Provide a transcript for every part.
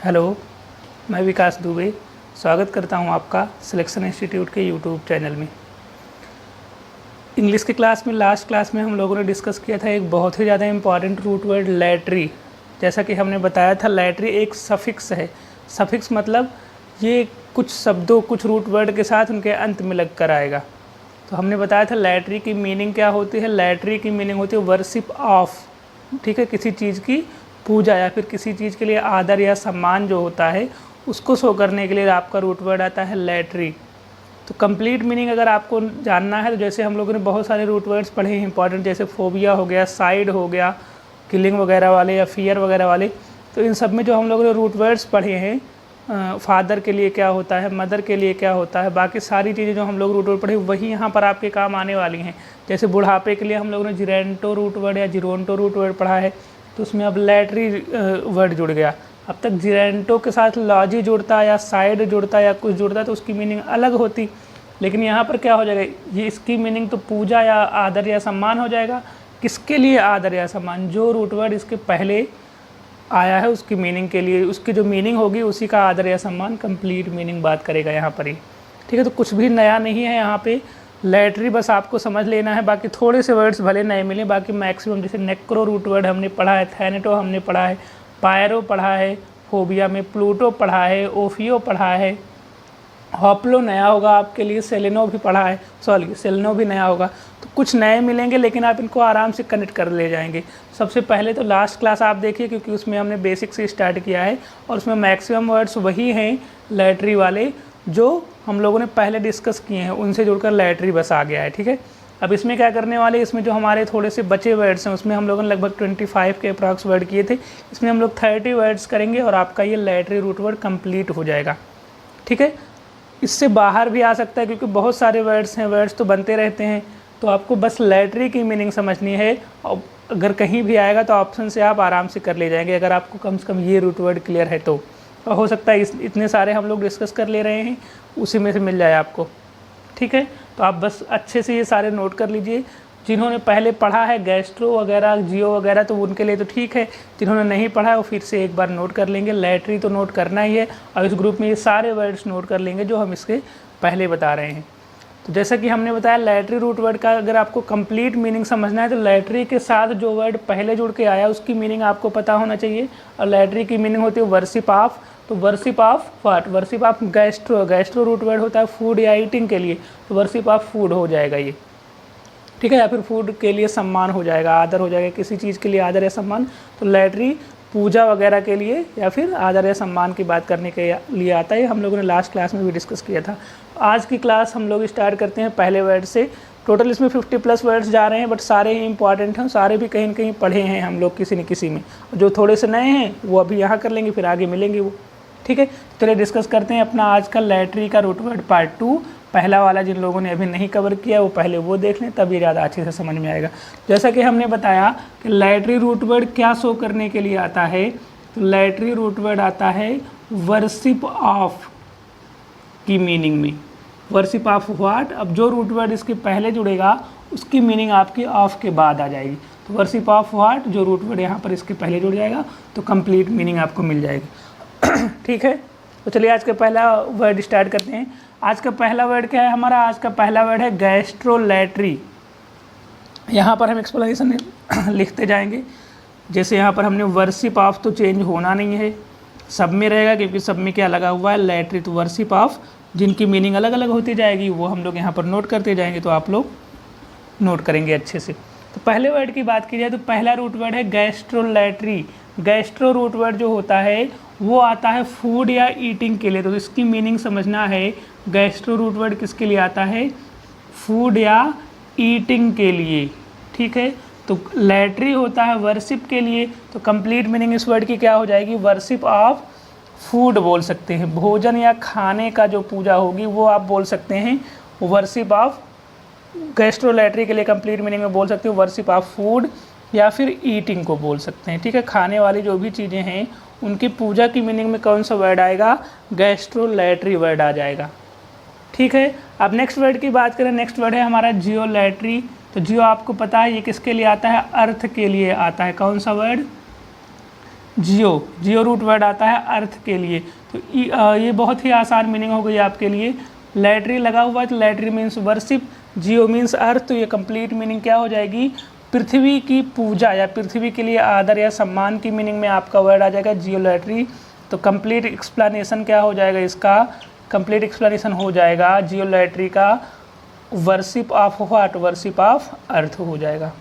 Hello, मैं विकास दुबे स्वागत करता हूं आपका सिलेक्शन इंस्टीट्यूट के यूट्यूब चैनल में। इंग्लिश की क्लास में लास्ट क्लास में हम लोगों ने डिस्कस किया था एक बहुत ही ज़्यादा इम्पॉर्टेंट रूट वर्ड लैटरी। जैसा कि हमने बताया था, लैटरी एक सफिक्स है। सफिक्स मतलब ये कुछ शब्दों, कुछ रूट वर्ड के साथ उनके अंत में लग कर आएगा। तो हमने बताया था लैटरी की मीनिंग क्या होती है। लैटरी की मीनिंग होती है वर्शिप ऑफ, ठीक है, किसी चीज़ की पूजा या फिर किसी चीज़ के लिए आदर या सम्मान जो होता है उसको शो करने के लिए आपका रूट वर्ड आता है लैटरी। तो कंप्लीट मीनिंग अगर आपको जानना है तो जैसे हम लोगों ने बहुत सारे रूट वर्ड्स पढ़े हैं इंपॉर्टेंट, जैसे फोबिया हो गया, साइड हो गया, किलिंग वगैरह वाले या फियर वगैरह वाले। तो इन सब में जो हम लोगों ने रूट वर्ड्स पढ़े हैं, फादर के लिए क्या होता है, मदर के लिए क्या होता है, बाकी सारी चीज़ें जो हम लोग रूट वर्ड पढ़े वही यहाँ पर आपके काम आने वाली हैं। जैसे बुढ़ापे के लिए हम लोगों ने जिरेंटो रूट वर्ड या जिरोंटो रूट वर्ड पढ़ा है, तो उसमें अब लैटरी वर्ड जुड़ गया। अब तक जिरेंटो के साथ लॉजी जुड़ता या साइड जुड़ता या कुछ जुड़ता तो उसकी मीनिंग अलग होती, लेकिन यहाँ पर क्या हो जाएगा, ये इसकी मीनिंग तो पूजा या आदर या सम्मान हो जाएगा। किसके लिए आदर या सम्मान? जो रूट वर्ड इसके पहले आया है उसकी मीनिंग के लिए, उसकी जो मीनिंग होगी उसी का आदर या सम्मान कंप्लीट मीनिंग बात करेगा यहाँ पर ही, ठीक है। तो कुछ भी नया नहीं है यहाँ पे, लैटरी बस आपको समझ लेना है। बाकी थोड़े से वर्ड्स भले नए मिले, बाकी मैक्सिमम जैसे नेक्रो रूट वर्ड हमने पढ़ा है, थैनेटो हमने पढ़ा है, पायरो पढ़ा है, फोबिया में प्लूटो पढ़ा है, ओफियो पढ़ा है, हॉप्लो नया होगा आपके लिए, सेलेनो भी पढ़ा है, सेलेनो भी नया होगा। तो कुछ नए मिलेंगे लेकिन आप इनको आराम से कनेक्ट कर ले जाएंगे। सबसे पहले तो लास्ट क्लास आप देखिए, क्योंकि उसमें हमने बेसिक से स्टार्ट किया है और उसमें मैक्सिमम वर्ड्स वही हैं लैटरी वाले जो हम लोगों ने पहले डिस्कस किए हैं, उनसे जुड़कर लैटरी बस आ गया है, ठीक है। अब इसमें क्या करने वाले, इसमें जो हमारे थोड़े से बचे वर्ड्स हैं उसमें हम लोगों ने लगभग 25 के अप्रॉक्स वर्ड किए थे, इसमें हम लोग 30 वर्ड्स करेंगे और आपका ये लैटरी रूट वर्ड कंप्लीट हो जाएगा, ठीक है। इससे बाहर भी आ सकता है क्योंकि बहुत सारे वर्ड्स हैं, वर्ड्स तो बनते रहते हैं, तो आपको बस लैटरी की मीनिंग समझनी है और अगर कहीं भी आएगा तो ऑप्शन से आप आराम से कर ले जाएंगे, अगर आपको कम से कम ये रूट वर्ड क्लियर है तो। और हो सकता है इतने सारे हम लोग डिस्कस कर ले रहे हैं उसी में से मिल जाए आपको, ठीक है। तो आप बस अच्छे से ये सारे नोट कर लीजिए। जिन्होंने पहले पढ़ा है गैस्ट्रो वगैरह, जियो वगैरह, तो उनके लिए तो ठीक है। जिन्होंने नहीं पढ़ा है वो फिर से एक बार नोट कर लेंगे। लैटरी तो नोट करना ही है और इस ग्रुप में ये सारे वर्ड्स नोट कर लेंगे जो हम इसके पहले बता रहे हैं। तो जैसा कि हमने बताया लैटरी रूट वर्ड का अगर आपको कंप्लीट मीनिंग समझना है तो लैटरी के साथ जो वर्ड पहले जुड़ के आया उसकी मीनिंग आपको पता होना चाहिए। और लैटरी की मीनिंग होती है वर्शिप ऑफ। तो worship of what? Worship of gastro. Gastro root word होता है फूड या ईटिंग के लिए, तो वर्शिप ऑफ फूड हो जाएगा ये, ठीक है। या फिर फूड के लिए सम्मान हो जाएगा, आदर हो जाएगा, किसी चीज़ के लिए आदर या सम्मान। तो लैटरी पूजा वगैरह के लिए या फिर आदर या सम्मान की बात करने के लिए आता है। हम लोगों ने लास्ट क्लास में भी डिस्कस किया था। आज की क्लास हम लोग स्टार्ट करते हैं पहले वर्ड से। टोटल इसमें 50+ वर्ड्स जा रहे हैं, बट सारे ही इंपॉर्टेंट हैं, सारे भी कहीं न कहीं पढ़े हैं हम लोग किसी न किसी में। जो थोड़े से नए हैं वो अभी यहाँ कर लेंगे, फिर आगे मिलेंगे वो, ठीक है। चलिए डिस्कस करते हैं अपना आज का लैटरी का रूट वर्ड पार्ट 2। पहला वाला जिन लोगों ने अभी नहीं कवर किया वो पहले वो देख लें, तभी ज़्यादा अच्छे से समझ में आएगा। जैसा कि हमने बताया कि लैटरी रूट वर्ड क्या शो करने के लिए आता है, तो लैटरी रूट वर्ड आता है वर्शिप ऑफ की मीनिंग में। Worship of what? अब जो रूट वर्ड इसके पहले जुड़ेगा उसकी मीनिंग आपकी ऑफ के बाद आ जाएगी। तो वर्शिप ऑफ व्हाट, जो रूट वर्ड यहाँ पर इसके पहले जुड़ जाएगा तो कंप्लीट मीनिंग आपको मिल जाएगी, ठीक है। तो चलिए आज का पहला वर्ड स्टार्ट करते हैं। आज का पहला वर्ड क्या है हमारा? आज का पहला वर्ड है गैस्ट्रोलैटरी। यहाँ पर हम एक्सप्लेनेशन लिखते जाएंगे। जैसे यहाँ पर हमने वर्शिप ऑफ तो चेंज होना नहीं है, सब में रहेगा क्योंकि सब में क्या लगा हुआ है, लैटरी। तो वर्शिप ऑफ जिनकी मीनिंग अलग अलग होती जाएगी वो हम लोग यहाँ पर नोट करते जाएंगे, तो आप लोग नोट करेंगे अच्छे से। तो पहले वर्ड की बात की जाए तो पहला रूट वर्ड है गैस्ट्रोलैटरी। गैस्ट्रो रूट वर्ड जो होता है वो आता है फूड या ईटिंग के लिए, तो इसकी मीनिंग समझना है। गैस्ट्रो रूट वर्ड किसके लिए आता है? फूड या ईटिंग के लिए, ठीक है। तो लैटरी होता है वर्शिप के लिए, तो कंप्लीट मीनिंग इस वर्ड की क्या हो जाएगी? वर्शिप ऑफ फूड बोल सकते हैं, भोजन या खाने का जो पूजा होगी वो आप बोल सकते हैं वर्शिप ऑफ। गैस्ट्रोलैटरी के लिए कंप्लीट मीनिंग में बोल सकते हो वर्शिप ऑफ फूड या फिर ईटिंग को बोल सकते हैं, ठीक है। खाने वाली जो भी चीज़ें हैं उनकी पूजा की मीनिंग में कौन सा वर्ड आएगा? गैस्ट्रोलैटरी वर्ड आ जाएगा, ठीक है। अब नेक्स्ट वर्ड की बात करें, नेक्स्ट वर्ड है हमारा जियोलैटरी। तो जियो आपको पता है ये किसके लिए आता है? अर्थ के लिए आता है। कौन सा वर्ड? जियो रूट वर्ड आता है अर्थ के लिए। तो ये बहुत ही आसान मीनिंग हो गई आपके लिए। लैट्री लगा हुआ है तो latry means worship, geo means earth, तो ये कंप्लीट मीनिंग क्या हो जाएगी, पृथ्वी की पूजा या पृथ्वी के लिए आदर या सम्मान की मीनिंग में आपका वर्ड आ जाएगा जियोलैट्री। तो कंप्लीट एक्सप्लेनेशन क्या हो जाएगा इसका, कंप्लीट एक्सप्लेनेशन हो जाएगा जियोलैट्री का worship of what, worship of earth हो जाएगा।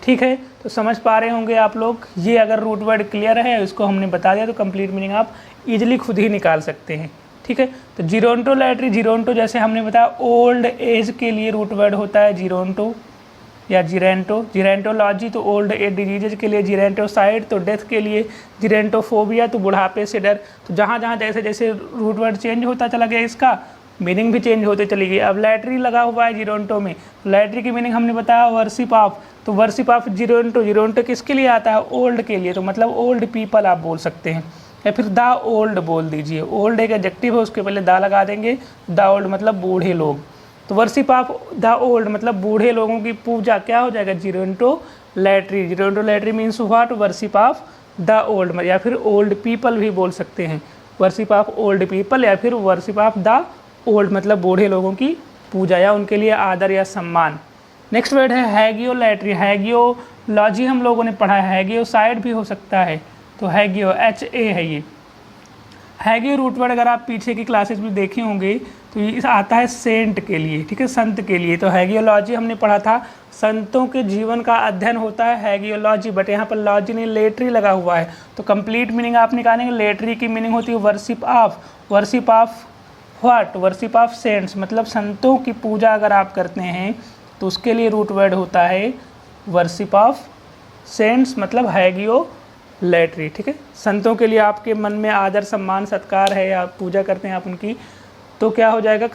ठीक है, तो समझ पा रहे होंगे आप लोग। ये अगर रूट वर्ड क्लियर है, इसको हमने बता दिया, तो कंप्लीट मीनिंग आप इजीली खुद ही निकाल सकते हैं। ठीक है, तो जीरोंटोलैट्री, जीरोंटो जैसे हमने बताया ओल्ड एज के लिए रूट वर्ड होता है जीरोंटो या जीरेंटो। जीरेंटोलॉजी तो ओल्ड एज डिजीजेज के लिए, जीरेंटोसाइड तो डेथ के लिए, जीरेंटोफोबिया तो बुढ़ापे से डर। तो जहाँ जहाँ जैसे जैसे रूट वर्ड चेंज होता चला गया, इसका मीनिंग भी चेंज होते चली गई। अब लैट्री लगा हुआ है जीरोंटो में, लैट्री की मीनिंग हमने बताया वर्शिप ऑफ, तो वर्शिप ऑफ जीरोंटो, जीरोंटो किसके लिए आता है, ओल्ड के लिए, तो मतलब ओल्ड पीपल आप बोल सकते हैं, या फिर द ओल्ड बोल दीजिए। ओल्ड एक एडजेक्टिव है, उसके पहले दा लगा देंगे, द ओल्ड मतलब बूढ़े लोग। तो वर्शिप ऑफ द ओल्ड मतलब बूढ़े लोगों की पूजा क्या हो जाएगा, gerontolatry. Gerontolatry means what, worship of the old, या फिर ओल्ड पीपल भी बोल सकते हैं, वर्शिप ऑफ ओल्ड पीपल या फिर वर्शिप ऑफ द ओल्ड मतलब बूढ़े लोगों की पूजा या उनके लिए आदर या सम्मान। नेक्स्ट वर्ड है हैगियोलैट्री। हैगियोलॉजी हम लोगों ने पढ़ा है, हैगियोसाइड भी हो सकता है, तो हैगियो HA है ये। हैगियो रूट वर्ड अगर आप पीछे की क्लासेस में देखे होंगे तो ये आता है सेंट के लिए, ठीक है, संत के लिए। तो हैगियोलॉजी हमने पढ़ा था, संतों के जीवन का अध्ययन होता है हैगियोलॉजी, बट यहाँ पर लॉजी नहीं लेट्री लगा हुआ है। तो कंप्लीट मीनिंग आप निकालेंगे, लेट्री की मीनिंग होती है worship of, worship of what, worship of cents मतलब संतों की पूजा अगर आप करते हैं तो उसके लिए रूट वर्ड होता है वर्शिप ऑफ सेंट्स मतलब हैगियोलैट्री। ठीक है, संतों के लिए आपके मन में आदर सम्मान सत्कार है, आप पूजा करते हैं आप उनकी, तो क्या हो जाएगा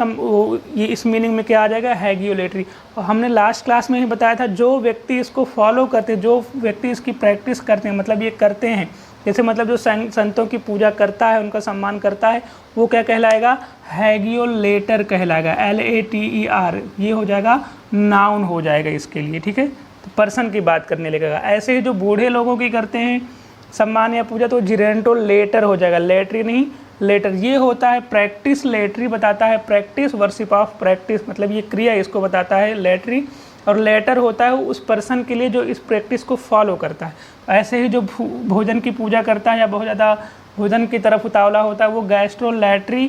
ये इस मीनिंग में क्या आ जाएगा, हैगियोलैट्री। और हमने लास्ट क्लास में ही बताया था, जो व्यक्ति इसको फॉलो करते हैं, जो व्यक्ति इसकी प्रैक्टिस करते हैं, मतलब ये करते हैं, जैसे मतलब जो संतों की पूजा करता है, उनका सम्मान करता है, वो क्या कहलाएगा, हैगियोलेटर कहलाएगा, LATER। ये हो जाएगा नाउन हो जाएगा इसके लिए। ठीक है, तो पर्सन की बात करने लगेगा। ऐसे ही जो बूढ़े लोगों की करते हैं सम्मान या पूजा, तो जीरेंटोलेटर हो जाएगा, लेट्री नहीं लेटर। ये होता है प्रैक्टिस, लेट्री बताता है प्रैक्टिस, वर्शिप ऑफ प्रैक्टिस मतलब ये क्रिया इसको बताता है लेट्री, और लेटर होता है उस पर्सन के लिए जो इस प्रैक्टिस को फॉलो करता है। ऐसे ही जो भोजन की पूजा करता है या बहुत ज़्यादा भोजन की तरफ उतावला होता है वो गैस्ट्रोलैट्री,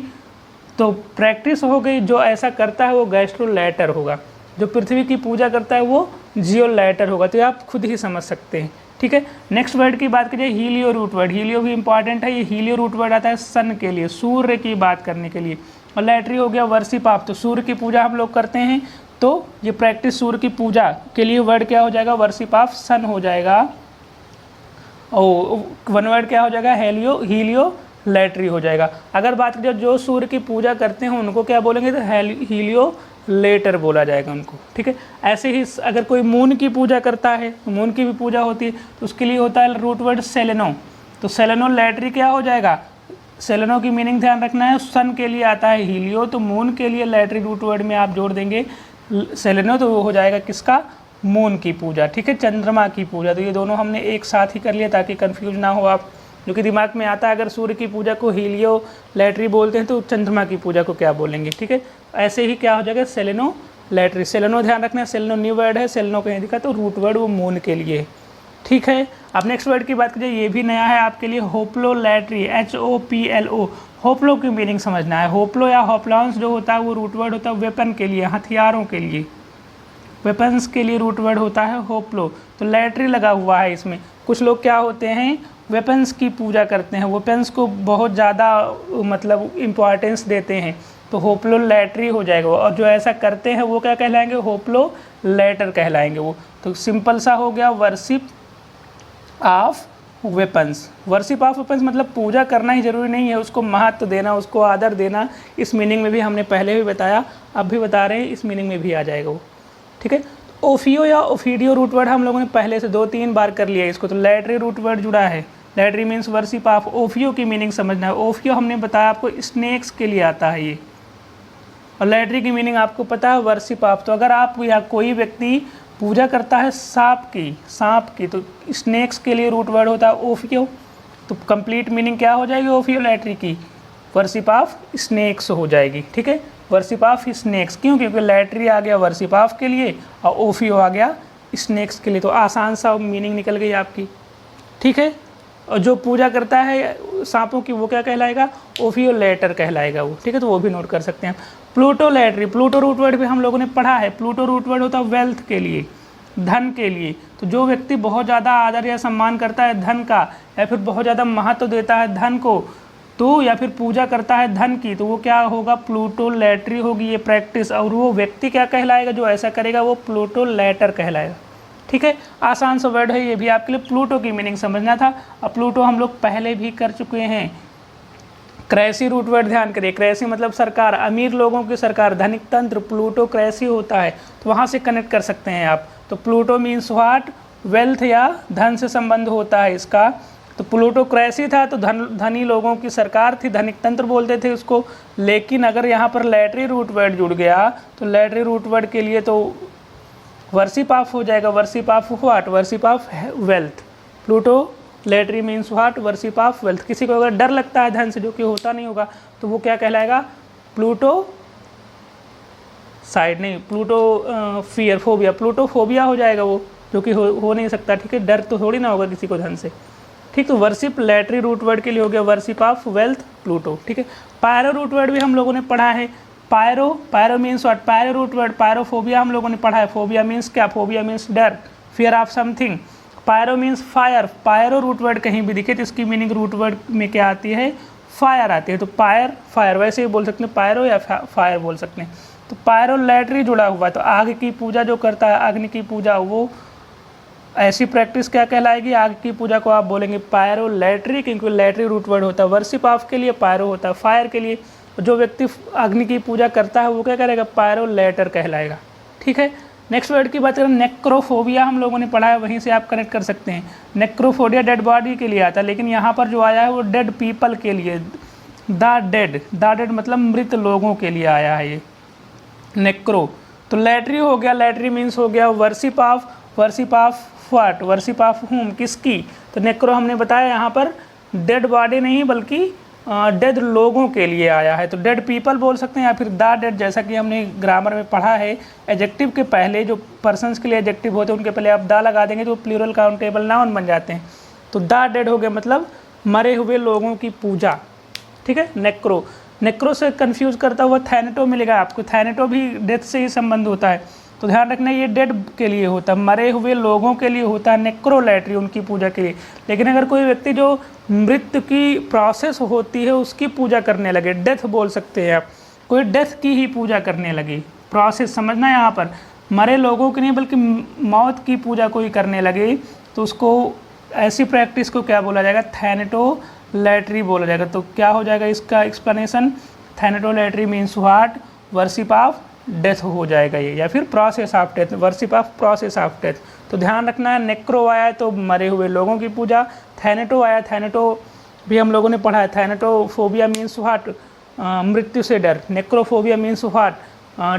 तो प्रैक्टिस हो गई, जो ऐसा करता है वो गैस्ट्रोलैटर होगा, जो पृथ्वी की पूजा करता है वो जियोलैटर होगा। तो आप खुद ही समझ सकते हैं। ठीक है, नेक्स्ट वर्ड की बात करिए, हीलियो रूट वर्ड। हीलियो भी इंपॉर्टेंट है, ये हीलियो रूट वर्ड आता है सन के लिए, सूर्य की बात करने के लिए। और लैट्री हो गया वर्शिप ऑफ, तो सूर्य की पूजा हम लोग करते हैं, तो ये प्रैक्टिस सूर्य की पूजा के लिए वर्ड क्या हो जाएगा, वर्शिप ऑफ सन हो जाएगा। और वन वर्ड क्या हो जाएगा, हीलियो लैट्री हो जाएगा। अगर बात करें जो सूर्य की पूजा करते हैं उनको क्या बोलेंगे, तो हीलियो लेटर बोला जाएगा उनको। ठीक है, ऐसे ही अगर कोई मून की पूजा करता है, तो मून की भी पूजा होती है, तो उसके लिए होता है रूट वर्ड सेलेनो, तो सेलेनो लैट्री क्या हो जाएगा, सेलेनो की मीनिंग ध्यान रखना है, सन के लिए आता है हीलियो, तो मून के लिए लैट्री रूट वर्ड में आप जोड़ देंगे सेलेनो, तो वो हो जाएगा किसका, मून की पूजा। ठीक है, चंद्रमा की पूजा। तो ये दोनों हमने एक साथ ही कर लिया ताकि कंफ्यूज ना हो आप, जो कि दिमाग में आता है अगर सूर्य की पूजा को हीलियो लैट्री बोलते हैं तो चंद्रमा की पूजा को क्या बोलेंगे। ठीक है, ऐसे ही क्या हो जाएगा, सेलेनो लैट्री। सेलेनो ध्यान रखना है, सेलेनो न्यू वर्ड है, सेलेनो कहीं दिखा तो रूट वर्ड वो मून के लिए। ठीक है, अब नेक्स्ट वर्ड की बात करिए, ये भी नया है आपके लिए, होप्लोलैट्री, HOPLO। होप्लो की मीनिंग समझना है। होप्लो या होप्लॉन्स जो होता है वो रूट वर्ड होता है वेपन के लिए, हथियारों के लिए, वेपन्स के लिए रूट वर्ड होता है होप्लो। तो लैट्री लगा हुआ है इसमें। कुछ लोग क्या होते हैं, वेपन्स की पूजा करते हैं, वेपन्स को बहुत ज़्यादा मतलब इम्पॉर्टेंस देते हैं, तो होप्लो लैट्री हो जाएगा। और जो ऐसा करते हैं वो क्या कहलाएंगे, होप्लो लेटर कहलाएंगे वो। तो सिंपल सा हो गया worship of weapons. Worship of weapons मतलब पूजा करना ही जरूरी नहीं है, उसको महत्व देना, उसको आदर देना। इस मीनिंग में भी हमने पहले भी बताया, अब भी बता रहे हैं, इस मीनिंग में भी आ जाएगा वो। ठीक है, ओफियो या ओफिडियो रूट वर्ड हम लोगों ने पहले से 2-3 बार कर लिया इसको, तो लैट्री रूट वर्ड जुड़ा है। लैट्री मीन्स वर्शिप ऑफ। ओफियो की मीनिंग समझना है। ओफियो हमने बताया आपको स्नेक्स के लिए आता है ये, और लैट्री की मीनिंग आपको पता है वर्शिप ऑफ। तो अगर आप या कोई व्यक्ति पूजा करता है सांप की, तो स्नेक्स के लिए रूट वर्ड होता है ओफियो। तो कंप्लीट मीनिंग क्या हो जाएगी ओफियोलैटरी की? वर्शिप ऑफ स्नेक्स हो जाएगी। ठीक है, वर्शिप ऑफ स्नेक्स। क्यों? क्योंकि लैटरी आ गया वर्शिप ऑफ के लिए और ओफियो आ गया स्नेक्स के लिए, तो आसान सा मीनिंग निकल गई आपकी। ठीक है, और जो पूजा करता है सांपों की वो क्या कहलाएगा? ओफियोलेटर कहलाएगा वो। ठीक है, तो वो भी नोट कर सकते हैं। प्लूटोलैटरी, प्लूटो रूट वर्ड भी हम लोगों ने पढ़ा है। प्लूटो रूट वर्ड होता है वेल्थ के लिए, धन के लिए। तो जो व्यक्ति बहुत ज़्यादा आदर या सम्मान करता है धन का, या फिर बहुत ज़्यादा महत्व देता है धन को, तो या फिर पूजा करता है धन की, तो वो क्या होगा? प्लूटोलैटरी होगी ये प्रैक्टिस। और वो व्यक्ति क्या कहलाएगा जो ऐसा करेगा? वो प्लूटोलैटर कहलाएगा। ठीक है, आसान सा वर्ड है ये भी आपके लिए। प्लूटो की मीनिंग समझना था। अब प्लूटो हम लोग पहले भी कर चुके हैं। क्रेसी रूट वर्ड ध्यान करिए। क्रेसी मतलब सरकार, अमीर लोगों की सरकार, धनिक तंत्र, प्लूटोक्रेसी होता है, तो वहाँ से कनेक्ट कर सकते हैं आप। तो प्लूटो मीन्स व्हाट? वेल्थ या धन से संबंध होता है इसका। तो प्लूटोक्रेसी था तो धनी लोगों की सरकार थी, धनिक तंत्र बोलते थे उसको। लेकिन अगर यहाँ पर लैटरी रूट वर्ड जुड़ गया तो लैटरी रूट वर्ड के लिए तो वर्शिप ऑफ हो जाएगा। Worship of what? Worship of wealth. Pluto lottery means what? Worship of wealth. किसी को अगर डर लगता है धन से, जो कि होता नहीं होगा, तो वो क्या कहलाएगा? प्लूटो साइड नहीं, प्लूटो फियर, फोबिया, प्लूटोफोबिया हो जाएगा वो, जो कि हो नहीं सकता। ठीक है, डर तो थोड़ी ना होगा किसी को धन से। ठीक, तो वर्शिप लैटरी रूट वर्ड के लिए हो गया वर्शिप ऑफ वेल्थ, प्लूटो। ठीक है, पायरो रूट वर्ड भी हम लोगों ने पढ़ा है। Pyro means what? Pyro root word, pyrophobia हम लोगों ने पढ़ा है। फोबिया मीन्स क्या? फोबिया मीन्स डर, fear of something. Pyro means fire. Pyro root word कहीं भी दिखे तो इसकी मीनिंग रूट वर्ड में क्या आती है? फायर आती है। तो फायर वैसे ही बोल सकते हैं, पायरो या फायर बोल सकते हैं। तो पायरो लैटरी जुड़ा हुआ है, तो आग की पूजा जो करता है, अग्नि की पूजा, वो ऐसी प्रैक्टिस क्या कहलाएगी? आग की पूजा को आप बोलेंगे पायरो लैटरी, क्योंकि लैटरी रूट वर्ड होता है। वर्शिप ऑफ के लिए पायरो होता है, फायर के लिए। जो व्यक्ति अग्नि की पूजा करता है वो क्या करेगा? पायरो लैटर कहलाएगा। ठीक है, नेक्स्ट वर्ड की बात करें, नेक्रोफोबिया हम लोगों ने पढ़ा है, वहीं से आप कनेक्ट कर सकते हैं। नेक्रोफोबिया डेड बॉडी के लिए आता है, लेकिन यहाँ पर जो आया है वो डेड पीपल के लिए। द डेड मतलब मृत लोगों के लिए आया है ये नेक्रो। तो लैटरी हो गया, लैटरी मीन्स हो गया worship of what? Worship of हुम, किसकी? तो नेक्रो हमने बताया यहाँ पर डेड बॉडी नहीं बल्कि डेड लोगों के लिए आया है। तो डेड पीपल बोल सकते हैं या फिर द डेड, जैसा कि हमने ग्रामर में पढ़ा है। एडजेक्टिव के पहले जो पर्सन्स के लिए एडजेक्टिव होते हैं उनके पहले आप द लगा देंगे तो प्लूरल काउंटेबल नाउन बन जाते हैं। तो द डेड हो गया मतलब मरे हुए लोगों की पूजा। ठीक है, नेक्रो से कंफ्यूज करता हुआ थैनेटो मिलेगा आपको। थैनेटो भी डेथ से ही संबंध होता है, तो ध्यान रखना ये डेड के लिए होता है, मरे हुए लोगों के लिए होता है नेक्रोलैटरी, उनकी पूजा के लिए। लेकिन अगर कोई व्यक्ति जो मृत्यु की प्रोसेस होती है उसकी पूजा करने लगे, डेथ बोल सकते हैं आप, कोई डेथ की ही पूजा करने लगी, प्रोसेस समझना है यहाँ पर, मरे लोगों की नहीं बल्कि मौत की पूजा कोई करने लगे, तो उसको ऐसी प्रैक्टिस को क्या बोला जाएगा? थैनेटोलैटरी बोला जाएगा। तो क्या हो जाएगा इसका explanation? Thanatolatry means what? Worship of death हो जाएगा ये, या फिर process of death, worship of process of death. तो ध्यान रखना है, नेक्रो आया तो मरे हुए लोगों की पूजा, थैनेटो आया, थैनेटो भी हम लोगों ने पढ़ा है। Thanatophobia means what? मृत्यु से डर। Necrophobia means what?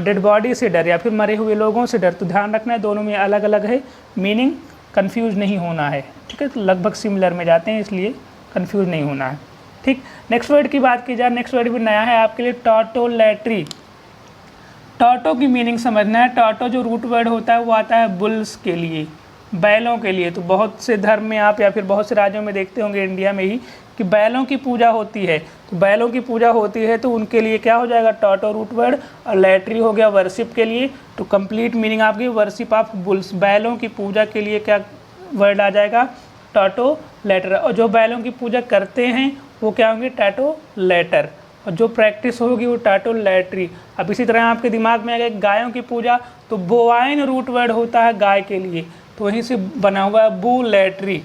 Dead body से डर या फिर मरे हुए लोगों से डर। तो ध्यान रखना है दोनों में अलग अलग है मीनिंग, कन्फ्यूज नहीं होना है। ठीक है, तो लगभग सिमिलर में जाते हैं इसलिए कन्फ्यूज नहीं होना है। ठीक, नेक्स्ट वर्ड की बात की जाए, नेक्स्ट वर्ड भी नया है आपके लिए, टॉटोलैटरी। टॉटो की मीनिंग समझना है। टॉटो जो रूट वर्ड होता है वो आता है बुल्स के लिए, बैलों के लिए। तो बहुत से धर्म में आप या फिर बहुत से राज्यों में देखते होंगे इंडिया में ही कि बैलों की पूजा होती है। तो बैलों की पूजा होती है तो उनके लिए क्या हो जाएगा? टॉटो रूट वर्ड, और लैटरी हो गया वर्शिप के लिए। तो कंप्लीट मीनिंग आपकी वर्शिप ऑफ बुल्स, बैलों की पूजा के लिए क्या वर्ड आ जाएगा? टॉटो लेटर। और जो बैलों की पूजा करते हैं वो क्या होंगे? टैटो लेटर। और जो प्रैक्टिस होगी वो टैटोलैटरी। अब इसी तरह आपके दिमाग में आ गया गायों की पूजा, तो बोवाइन रूट वर्ड होता है गाय के लिए, तो वहीं से बना हुआ है बूलैटरी।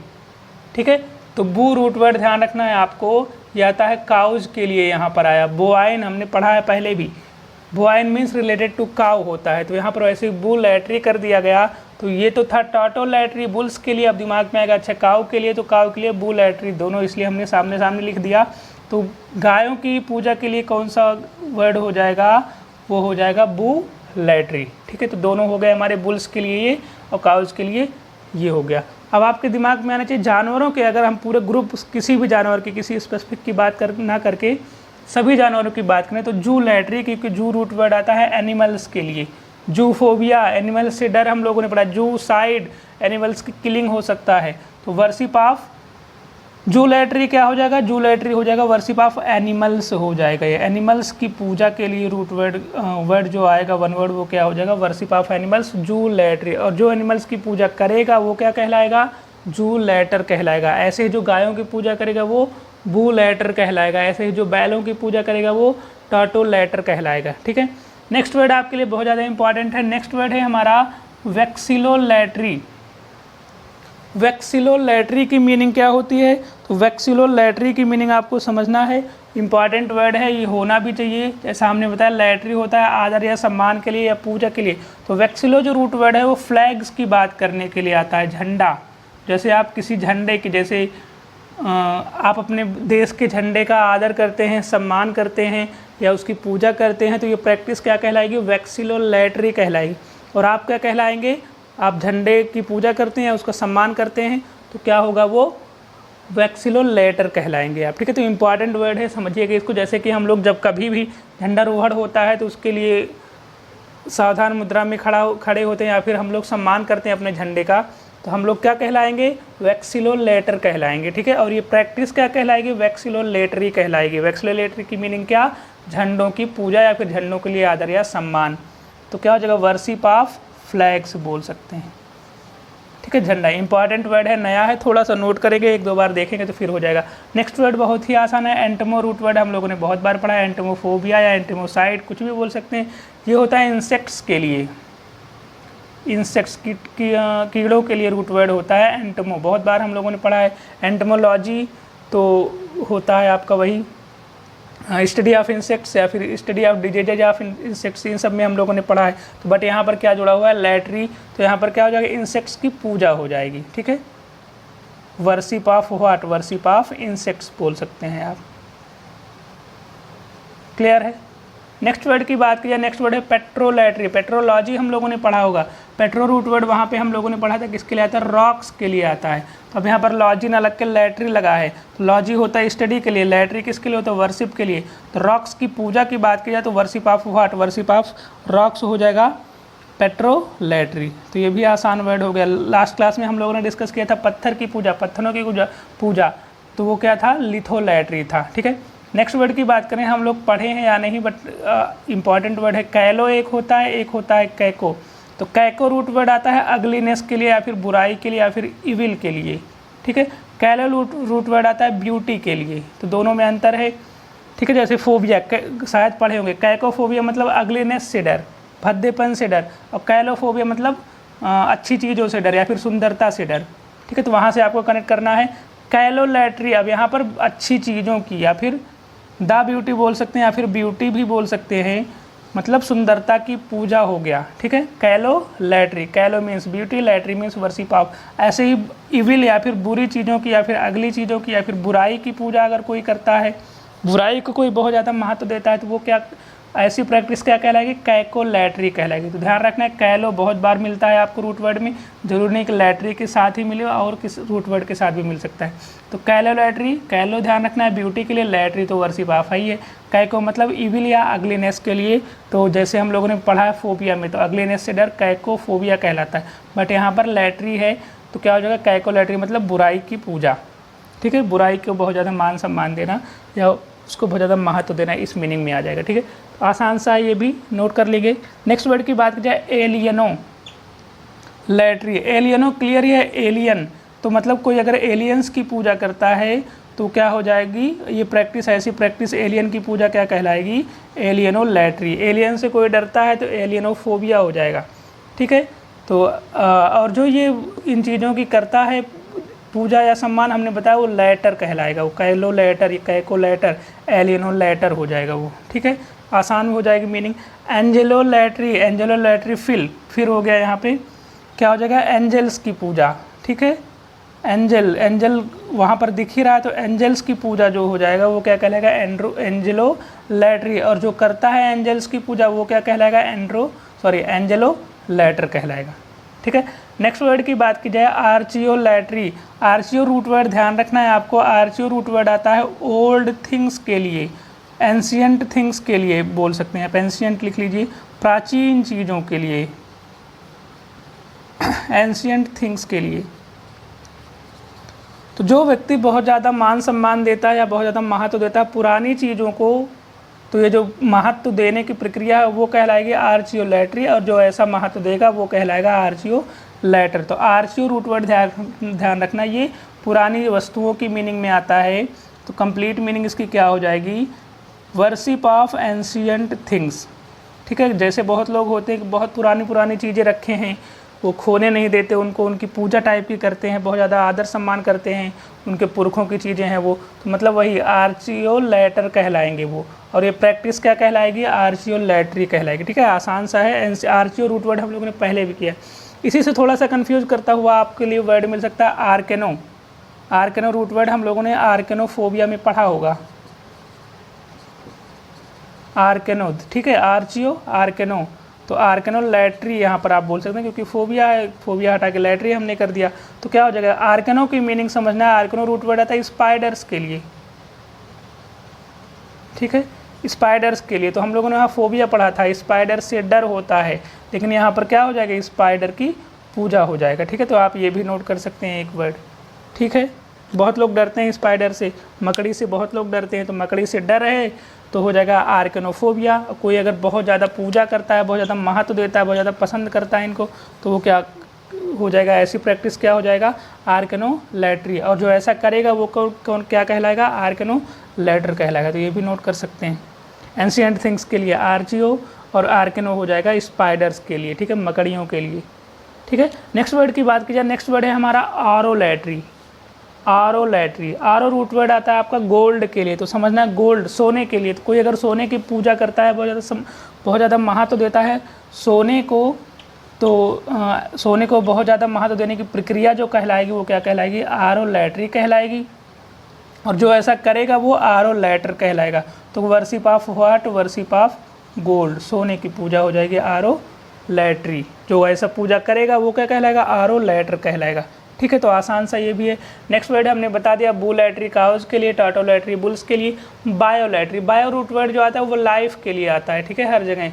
ठीक है, तो बू रूट वर्ड ध्यान रखना है आपको, ये आता है काउज के लिए, यहाँ पर आया। बोवाइन हमने पढ़ा है पहले भी, bovine means related to cow होता है, तो यहाँ पर वैसे बूलैटरी कर दिया गया। तो ये तो था टॉटोलैटरी बुल्स के लिए। अब दिमाग में आएगा अच्छा काउ के लिए, तो काउ के लिए बूलैटरी, दोनों इसलिए हमने सामने सामने लिख दिया। तो गायों की पूजा के लिए कौन सा वर्ड हो जाएगा? वो हो जाएगा बूलैटरी। ठीक है, तो दोनों हो गए हमारे बुल्स के लिए ये और काउज के लिए ये हो गया। अब आपके दिमाग में आना चाहिए जानवरों के, अगर हम पूरे ग्रुप किसी भी जानवर की, किसी स्पेसिफिक की बात ना करके सभी जानवरों की बात करें तो जूलैटरी, क्योंकि जू रूट वर्ड आता है एनिमल्स के लिए। जूफोबिया, एनिमल्स से डर हम लोगों ने पढ़ा। जूसाइड, एनिमल्स की किलिंग हो सकता है। तो वर्शिप ऑफ जूलैटरी क्या हो जाएगा? जूलैटरी हो जाएगा वर्शिप ऑफ एनिमल्स हो जाएगा। ये एनिमल्स की पूजा के लिए रूट वर्ड जो आएगा वन वर्ड, वो क्या हो जाएगा? Worship of animals, zoolatry. और जो एनिमल्स की पूजा करेगा वो क्या कहलाएगा? जूलैटर कहलाएगा। ऐसे ही जो गायों की पूजा करेगा वो बूलैटर कहलाएगा। ऐसे ही जो बैलों की पूजा करेगा वो टर्टोलैटर कहलाएगा। ठीक है, नेक्स्ट वर्ड आपके लिए बहुत ज़्यादा इंपॉर्टेंट है। नेक्स्ट वर्ड है हमारा वैक्सिलोलैटरी। वैक्सिलोलैटरी की मीनिंग क्या होती है? तो वैक्सिलोलैटरी की मीनिंग आपको समझना है, इंपॉर्टेंट वर्ड है, ये होना भी चाहिए। जैसा हमने बताया लैटरी होता है आदर या सम्मान के लिए या पूजा के लिए। तो वैक्सिलो जो रूट वर्ड है वो फ्लैग्स की बात करने के लिए आता है, झंडा। जैसे आप किसी झंडे की, जैसे आप अपने देश के झंडे का आदर करते हैं, सम्मान करते हैं या उसकी पूजा करते हैं, तो ये प्रैक्टिस क्या कहलाएगी? वैक्सिलोलैटरी कहलाएगी। और आप क्या कहलाएंगे? आप झंडे की पूजा करते हैं, उसका सम्मान करते हैं, तो क्या होगा? वो वैक्सिलोलैटर कहलाएंगे आप। ठीक है, तो इम्पॉर्टेंट वर्ड है, समझिएगा इसको। जैसे कि हम लोग जब कभी भी झंडारोहण होता है तो उसके लिए सावधान मुद्रा में खड़े होते हैं या फिर हम लोग सम्मान करते हैं अपने झंडे का, तो हम लोग क्या कहलाएंगे? वैक्सिलोलैटर कहलाएंगे। ठीक है, और ये प्रैक्टिस क्या कहलाएगी? वैक्सिलोलैटरी कहलाएगी। वैक्सिलोलैटरी की मीनिंग क्या? झंडों की पूजा या फिर झंडों के लिए आदर या सम्मान। तो क्या हो जाएगा? वर्शिप ऑफ फ्लैग्स बोल सकते हैं। ठीक है, झंडा इंपॉर्टेंट वर्ड है, नया है, थोड़ा सा नोट करेंगे, एक दो बार देखेंगे तो फिर हो जाएगा। नेक्स्ट वर्ड बहुत ही आसान है, एंटमो रूट वर्ड हम लोगों ने बहुत बार पढ़ा है। एंटमोफोबिया या एंटमोसाइड कुछ भी बोल सकते हैं। ये होता है इंसेक्ट्स के लिए, इंसेक्ट्स कीड़ों के लिए रूट वर्ड होता है एंटमो, बहुत बार हम लोगों ने पढ़ा है। एंटमोलॉजी तो होता है आपका वही स्टडी ऑफ इंसेक्ट्स या फिर study of diseases of insects, इन सब में हम लोगों ने पढ़ा है। तो बट यहाँ पर क्या जुड़ा हुआ है? लैटरी। तो यहाँ पर क्या हो जाएगा? इंसेक्ट्स की पूजा हो जाएगी। ठीक है, worship of what? Worship of insects बोल सकते हैं आप। क्लियर है? नेक्स्ट वर्ड की बात की जाए, नेक्स्ट वर्ड है पेट्रोलैटरी। पेट्रोलॉजी हम लोगों ने पढ़ा होगा। पेट्रो रूट वर्ड वहाँ पे हम लोगों ने पढ़ा था, किसके लिए आता है? रॉक्स के लिए आता है। तो अब यहाँ पर लॉजी ना लग के लैटरी लगा है। तो लॉजी होता है स्टडी के लिए, लैटरी किसके लिए होता है? वर्शिप के लिए। तो रॉक्स की पूजा की बात की जाए तो worship of what? Worship of rocks हो जाएगा पेट्रोलैटरी। तो ये भी आसान वर्ड हो गया। लास्ट क्लास में हम लोगों ने डिस्कस किया था पत्थर की पूजा, पत्थरों की पूजा, तो वो क्या था? लिथोलैटरी था। ठीक है, नेक्स्ट वर्ड की बात करें, हम लोग पढ़े हैं या नहीं, बट इंपॉर्टेंट वर्ड है कैलो। एक होता है कैको। तो कैको रूट वर्ड आता है अगलीनेस के लिए या फिर बुराई के लिए या फिर इविल के लिए। ठीक है, कैलो रूट वर्ड आता है ब्यूटी के लिए। तो दोनों में अंतर है। ठीक है, जैसे फोबिया शायद पढ़े होंगे, कैकोफोबिया मतलब अगलीनेस से डर, भद्देपन से डर, और कैलोफोबिया मतलब अच्छी चीज़ों से डर या फिर सुंदरता से डर। ठीक है, तो वहाँ से आपको कनेक्ट करना है। कैलोलैटरी अब यहाँ पर अच्छी चीज़ों की या फिर द ब्यूटी बोल सकते हैं या फिर ब्यूटी भी बोल सकते हैं, मतलब सुंदरता की पूजा हो गया। ठीक है, कैलोलैटरी, कैलो means beauty, lottery means worship of. ऐसे ही इविल या फिर बुरी चीज़ों की या फिर अगली चीज़ों की या फिर बुराई की पूजा अगर कोई करता है, बुराई को कोई बहुत ज़्यादा महत्व देता है, तो वो क्या, ऐसी प्रैक्टिस क्या कहलाएगी? कैकोलैटरी कहलाएगी। तो ध्यान रखना है, कैलो बहुत बार मिलता है आपको रूट वर्ड में, जरूरी नहीं कि लैटरी के साथ ही मिले, और किस रूट वर्ड के साथ भी मिल सकता है। तो कैलोलैटरी, कैलो ध्यान रखना है ब्यूटी के लिए, लैटरी तो वर्शिप ऑफ ही है। कैको मतलब इविल या अगलीनेस के लिए। तो जैसे हम लोगों ने पढ़ा है फोबिया में, तो अगलीनेस से डर कैकोफोबिया कहलाता है, बट यहाँ पर लैटरी है तो क्या हो जाएगा? कैकोलैटरी मतलब बुराई की पूजा। ठीक है, बुराई को बहुत ज़्यादा मान सम्मान देना या उसको बहुत ज़्यादा महत्व देना, इस मीनिंग में आ जाएगा। ठीक है, तो आसान सा ये भी नोट कर लीजिए। नेक्स्ट वर्ड की बात की जाए, एलियनो लैटरी। एलियनो क्लियर है, एलियन तो मतलब कोई अगर एलियंस की पूजा करता है तो क्या हो जाएगी? ये प्रैक्टिस, ऐसी प्रैक्टिस एलियन की पूजा क्या कहलाएगी? एलियनो लैटरी। एलियन से कोई डरता है तो एलियनोफोबिया हो जाएगा। ठीक है, तो और जो ये इन चीज़ों की करता है पूजा या सम्मान, हमने बताया वो लैटर कहलाएगा, वो कैलो लैटर, कैको लैटर, एलियनो लैटर हो जाएगा वो। ठीक है, आसान हो जाएगी meaning. Angelo lottery, Angelo lottery फिर हो गया, यहाँ पे क्या हो जाएगा? एंजल्स की पूजा। ठीक है, एंजल वहाँ पर दिख ही रहा है, तो एंजल्स की पूजा जो हो जाएगा वो क्या कहलाएगा? Angelo lottery. और जो करता है एंजल्स की पूजा वो क्या कहलाएगा? एंजेलो लैटर कहलाएगा। ठीक है, नेक्स्ट वर्ड की बात की जाए आर्चियोलैट्री। आर्चियो रूट वर्ड ध्यान रखना है आपको, आर्चियो रूट वर्ड आता है ओल्ड थिंग्स के लिए, एंशियंट थिंग्स के लिए बोल सकते हैं आप, एंशियंट लिख लीजिए, प्राचीन चीज़ों के लिए, एंशियंट थिंग्स के लिए। तो जो व्यक्ति बहुत ज़्यादा मान सम्मान देता है या बहुत ज़्यादा महत्व देता है पुरानी चीज़ों को, तो ये जो महत्व देने की प्रक्रिया है वो कहलाएगी आर्चियोलैट्री, और जो ऐसा महत्व देगा वो कहलाएगा आर्चियोलैटर। तो आर्चियो रूट वर्ड ध्यान रखना, ये पुरानी वस्तुओं की मीनिंग में आता है। तो कंप्लीट मीनिंग इसकी क्या हो जाएगी, वर्शिप ऑफ एंशियंट थिंग्स। ठीक है, जैसे बहुत लोग होते हैं कि बहुत पुरानी पुरानी चीज़ें रखे हैं, वो खोने नहीं देते उनको, उनकी पूजा टाइप की करते हैं, बहुत ज़्यादा आदर सम्मान करते हैं, उनके पुरखों की चीज़ें हैं वो, तो मतलब वही आर्चियोलैटर कहलाएंगे वो। और ये प्रैक्टिस क्या कहलाएगी, आर्चियोलैट्री कहलाएगी। ठीक है, आसान सा है, आर्चियो रूट वर्ड हम लोगों ने पहले भी किया। इसी से थोड़ा सा कन्फ्यूज करता हुआ आपके लिए वर्ड मिल सकता है आर्केनो। आर्केनो रूट वर्ड हम लोगों ने आर्केनोफोबिया में पढ़ा होगा, आर्केनो। ठीक है, आर्चियो आर्केनो, तो आर्केनोलैट्री यहाँ पर आप बोल सकते हैं, क्योंकि फोबिया है, फोबिया हटा के लैट्री हमने कर दिया, तो क्या हो जाएगा, आर्केनो की मीनिंग समझना है। आर्केनो रूट वर्ड आता है स्पाइडर्स के लिए। ठीक है, स्पाइडर्स के लिए, तो हम लोगों ने यहाँ फोबिया पढ़ा था, स्पाइडर से डर होता है, लेकिन यहाँ पर क्या हो जाएगा, स्पाइडर की पूजा हो जाएगा। ठीक है, तो आप ये भी नोट कर सकते हैं एक वर्ड। ठीक है, बहुत लोग डरते हैं स्पाइडर से, मकड़ी से बहुत लोग डरते हैं, तो मकड़ी से डर है तो हो जाएगा आर्केनोफोबिया। कोई अगर बहुत ज़्यादा पूजा करता है, बहुत ज़्यादा महत्व देता है, बहुत ज़्यादा पसंद करता है इनको, तो वो क्या हो जाएगा, ऐसी प्रैक्टिस क्या हो जाएगा, आर्केनोलैट्री। और जो ऐसा करेगा वो कौन क्या कहलाएगा, आर्केनोलैटर कहलाएगा। तो ये भी नोट कर सकते हैं। एंशिएंट थिंग्स के लिए आर्चियो, और आर्केनो हो जाएगा स्पाइडर्स के लिए। ठीक है, मकड़ियों के लिए। ठीक है, नेक्स्ट वर्ड की बात की जाए, नेक्स्ट वर्ड है हमारा आरोलैट्री। आरोलैट्री, आरो रूट वर्ड आता है आपका गोल्ड के लिए, तो समझना है गोल्ड, सोने के लिए। तो कोई अगर सोने की पूजा करता है, बहुत ज़्यादा महत्व देता है सोने को, तो सोने को बहुत ज़्यादा महत्व देने की प्रक्रिया जो कहलाएगी वो क्या कहलाएगी, आरोलैट्री कहलाएगी। और जो ऐसा करेगा वो आरोलैटर कहलाएगा। तो worship of what, worship of gold, सोने की पूजा हो जाएगी आरोलैट्री। जो ऐसा पूजा करेगा वो क्या कहलाएगा, आरोलैटर कहलाएगा। ठीक है, तो आसान सा ये भी है। नेक्स्ट वर्ड हमने बता दिया बुलैट्री काउज के लिए, टाटोलैट्री बुल्स के लिए, बायोलैट्री। बायो रूट वर्ड जो आता है वो लाइफ के लिए आता है। ठीक है, हर जगह,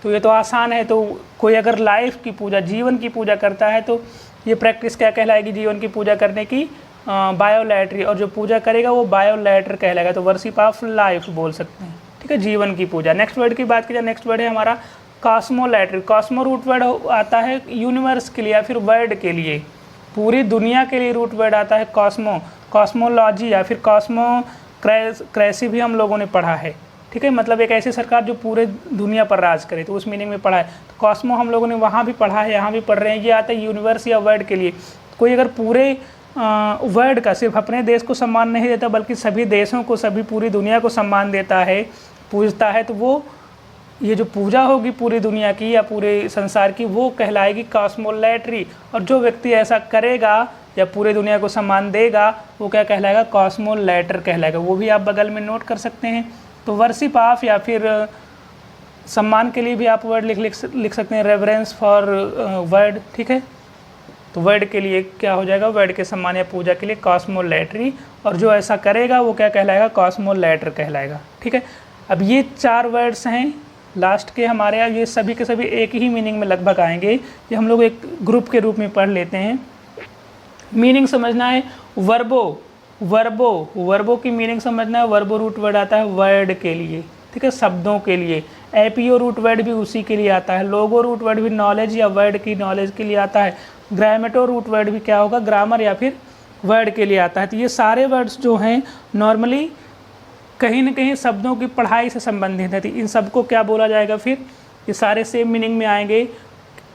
तो ये तो आसान है। तो कोई अगर लाइफ की पूजा, जीवन की पूजा करता है, तो ये प्रैक्टिस क्या कहलाएगी, जीवन की पूजा करने की, बायोलैट्री। और जो पूजा करेगा वो बायोलैटर कहलाएगा। तो वर्शिप ऑफ लाइफ बोल सकते हैं। ठीक है, जीवन की पूजा। नेक्स्ट वर्ड की बात की जाए, नेक्स्ट वर्ड है हमारा कॉस्मोलैट्री। कॉस्मो रूट वर्ड आता है यूनिवर्स के लिए या फिर वर्ल्ड के लिए, पूरी दुनिया के लिए रूट वर्ड आता है कॉस्मो। कॉस्मोलॉजी या फिर कॉस्मोक्रेसी भी हम लोगों ने पढ़ा है। ठीक है, मतलब एक ऐसी सरकार जो पूरे दुनिया पर राज करे, तो उस मीनिंग में पढ़ा है। तो कॉस्मो हम लोगों ने वहाँ भी पढ़ा है, यहाँ भी पढ़ रहे हैं। ये आता है यूनिवर्स या वर्ल्ड के लिए। कोई अगर पूरे वर्ल्ड का, सिर्फ अपने देश को सम्मान नहीं देता बल्कि सभी देशों को, सभी पूरी दुनिया को सम्मान देता है, पूजता है, तो वो ये जो पूजा होगी पूरी दुनिया की या पूरे संसार की, वो कहलाएगी कॉस्मोलैट्री। और जो व्यक्ति ऐसा करेगा या पूरे दुनिया को सम्मान देगा वो क्या कहलाएगा, कॉस्मोलैटर कहलाएगा। वो भी आप बगल में नोट कर सकते हैं। तो वर्शिप ऑफ या फिर सम्मान के लिए भी आप वर्ड लिख सकते हैं, रेवरेंस फॉर वर्ड। ठीक है, तो वर्ड के लिए क्या हो जाएगा, वर्ड के सम्मान या पूजा के लिए कॉस्मोलैट्री। और जो ऐसा करेगा वो क्या कहलाएगा, कॉस्मोलैटर कहलाएगा। ठीक है, अब ये 4 वर्ड्स हैं लास्ट के हमारे यहाँ, ये सभी के सभी एक ही मीनिंग में लगभग आएंगे। ये हम लोग एक ग्रुप के रूप में पढ़ लेते हैं। मीनिंग समझना है, वर्बो, वर्बो, वर्बो की मीनिंग समझना है। वर्बो रूट वर्ड आता है वर्ड के लिए। ठीक है, शब्दों के लिए। एपीओ रूट वर्ड भी उसी के लिए आता है। लोगो रूट वर्ड भी नॉलेज या वर्ड की नॉलेज के लिए आता है। ग्रामेटो रूट वर्ड भी क्या होगा, ग्रामर या फिर वर्ड के लिए आता है। तो ये सारे वर्ड्स जो हैं नॉर्मली कहीं ना कहीं शब्दों की पढ़ाई से संबंधित है। तो इन सबको क्या बोला जाएगा, फिर ये सारे सेम मीनिंग में आएंगे।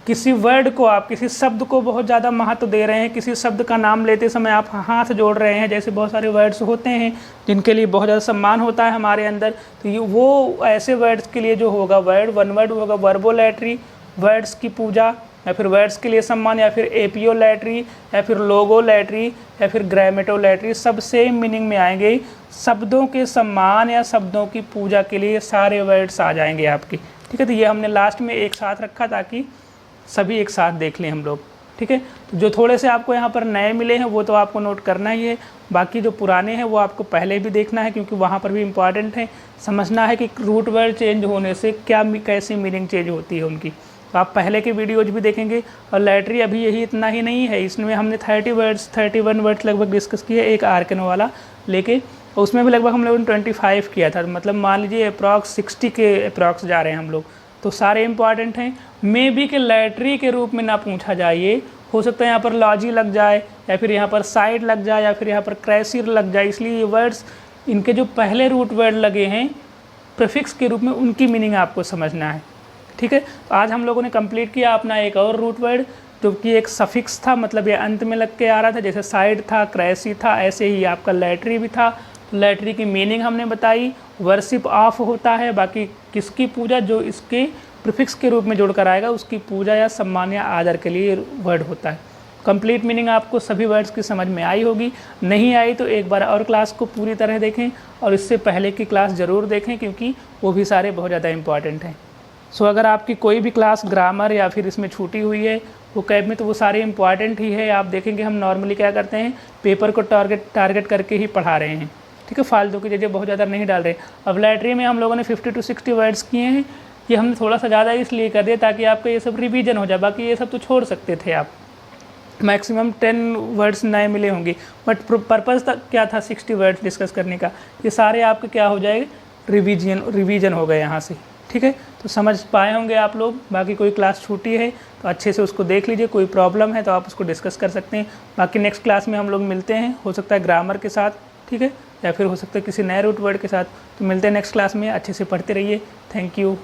किसी वर्ड को, आप किसी शब्द को बहुत ज़्यादा महत्व दे रहे हैं, किसी शब्द का नाम लेते समय आप हाथ जोड़ रहे हैं, जैसे बहुत सारे वर्ड्स होते हैं जिनके लिए बहुत ज़्यादा सम्मान होता है हमारे अंदर, तो ये वो ऐसे वर्ड्स के लिए जो होगा वर्ड, वन वर्ड होगा वर्बोलैट्री, वर्ड्स की पूजा या फिर वर्ड्स के लिए सम्मान, या फिर एपियोलैट्री या फिर लोगोलैट्री या फिर ग्रामेटोलैट्री, सब सेम मीनिंग में आएंगे। शब्दों के सम्मान या शब्दों की पूजा के लिए सारे वर्ड्स आ जाएंगे आपके। ठीक है, तो ये हमने लास्ट में एक साथ रखा ताकि सभी एक साथ देख लें हम लोग। ठीक है। तो जो थोड़े से आपको यहाँ पर नए मिले हैं वो तो आपको नोट करना ही है, बाकी जो पुराने हैं वो आपको पहले भी देखना है, क्योंकि वहाँ पर भी इम्पॉर्टेंट है, समझना है कि रूट वर्ड चेंज होने से क्या कैसी मीनिंग चेंज होती है उनकी। तो आप पहले के वीडियोज भी देखेंगे। और लैटरी अभी यही इतना ही नहीं है, इसमें हमने 31 वर्ड्स लगभग डिस्कस किए, एक आर्कनो वाला लेके, उसमें भी लगभग हम लोगों ने 25 किया था, मतलब मान लीजिए अप्रॉक्स 60 के अप्रॉक्स जा रहे हैं हम लोग। तो सारे इंपॉर्टेंट हैं। मे बी के लैटरी के रूप में ना पूछा जाए, हो सकता है यहाँ पर लॉजी लग जाए, या फिर यहाँ पर साइड लग जाए, या फिर यहाँ पर क्रेसिर लग जाए, इसलिए ये वर्ड्स, इनके जो पहले रूट वर्ड लगे हैं प्रीफिक्स के रूप में, उनकी मीनिंग आपको समझना है, ठीक है। तो आज हम लोगों ने कंप्लीट किया अपना एक और रूट वर्ड, जो कि एक सफिक्स था, मतलब ये अंत में लग के आ रहा था, जैसे साइड था, क्रेसी था, ऐसे ही आपका लैटरी भी था। लैटरी की मीनिंग हमने बताई, वर्शिप ऑफ होता है, बाकी किसकी पूजा, जो इसके प्रीफिक्स के रूप में जोड़कर आएगा उसकी पूजा या सम्मान या आदर के लिए वर्ड होता है। कंप्लीट मीनिंग आपको सभी वर्ड्स की समझ में आई होगी, नहीं आई तो एक बार और क्लास को पूरी तरह देखें, और इससे पहले की क्लास ज़रूर देखें, क्योंकि वो भी सारे बहुत ज़्यादा इंपॉर्टेंट हैं। सो अगर आपकी कोई भी क्लास ग्रामर या फिर इसमें छूटी हुई है वो कैब में, तो वो सारे इंपॉर्टेंट ही है। आप देखेंगे हम नॉर्मली क्या करते हैं, पेपर को टारगेट करके ही पढ़ा रहे हैं, ठीक है, फालतू की चीज़ें बहुत ज़्यादा नहीं डाल रहे। अब लैटरी में हम लोगों ने 50 to 60 वर्ड्स किए हैं, ये हमने थोड़ा सा ज़्यादा इसलिए कर दिया ताकि आपका ये सब रिवीजन हो जाए, बाकी ये सब तो छोड़ सकते थे आप, मैक्सिमम 10 वर्ड्स नए मिले होंगे, बट पर्पज़ तक क्या था 60 वर्ड्स डिस्कस करने का, ये सारे आपके क्या हो जाएगा, रिवीजन हो गए यहाँ से, ठीक है। तो समझ पाए होंगे आप लोग। बाकी कोई क्लास छूटी है तो अच्छे से उसको देख लीजिए, कोई प्रॉब्लम है तो आप उसको डिस्कस कर सकते हैं। बाकी नेक्स्ट क्लास में हम लोग मिलते हैं, हो सकता है ग्रामर के साथ, ठीक है, या फिर हो सकता है किसी नए रूट वर्ड के साथ। तो मिलते हैं नेक्स्ट क्लास में, अच्छे से पढ़ते रहिए। Thank you.